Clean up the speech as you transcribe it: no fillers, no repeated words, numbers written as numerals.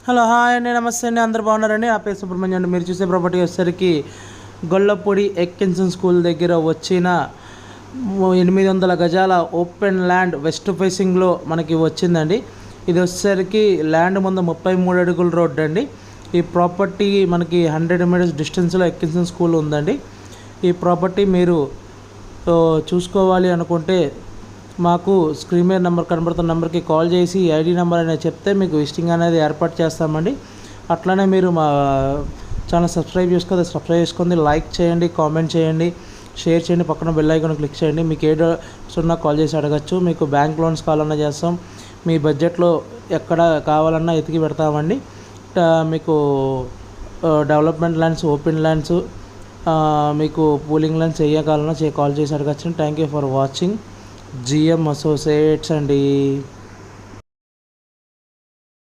Hello hi అండి, నమస్తే అండి, అందరు బాగున్నారండి. నా పేరు సుబ్రహ్మణ్యం అండి. మీరు చూసే ప్రాపర్టీ వచ్చేసరికి గొల్లపూడి ఎక్కిన్సన్ స్కూల్ దగ్గర వచ్చిన 800 గజాల ఓపెన్ ల్యాండ్ వెస్ట్ ఫేసింగ్లో మనకి వచ్చిందండి. ఇది వచ్చేసరికి ల్యాండ్ ముందు 33 అడుగుల రోడ్ అండి. ఈ ప్రాపర్టీ మనకి 100 మీటర్స్ డిస్టెన్స్లో ఎక్కిన్సన్ స్కూల్ ఉందండి. ఈ ప్రాపర్టీ మీరు చూసుకోవాలి అనుకుంటే మాకు స్క్రీన్ మీద నెంబర్ కనబడుతున్న నెంబర్కి కాల్ చేసి ఐడి నెంబర్ అనేది చెప్తే మీకు విజిటింగ్ అనేది ఏర్పాటు చేస్తామండి. అట్లనే మీరు మా ఛానల్ సబ్స్క్రైబ్ చేసుకొని లైక్ చేయండి, కామెంట్ చేయండి, షేర్ చేయండి, పక్కన బెల్ ఐకాన్ క్లిక్ చేయండి. మీకు ఏ డౌట్స్ ఉన్నా కాల్ చేసి అడగచ్చు. మీకు బ్యాంక్ లోన్స్ కావాలన్నా చేస్తాం. మీ బడ్జెట్లో ఎక్కడ కావాలన్నా ఎతికి పెడతామండి. మీకు డెవలప్మెంట్ ల్యాండ్స్, ఓపెన్ ల్యాండ్స్, మీకు పూలింగ్ ల్యాండ్స్ ఏ కావాలన్నా కాల్ చేసి అడగచ్చు. Thank you for watching. GM Associates అండి.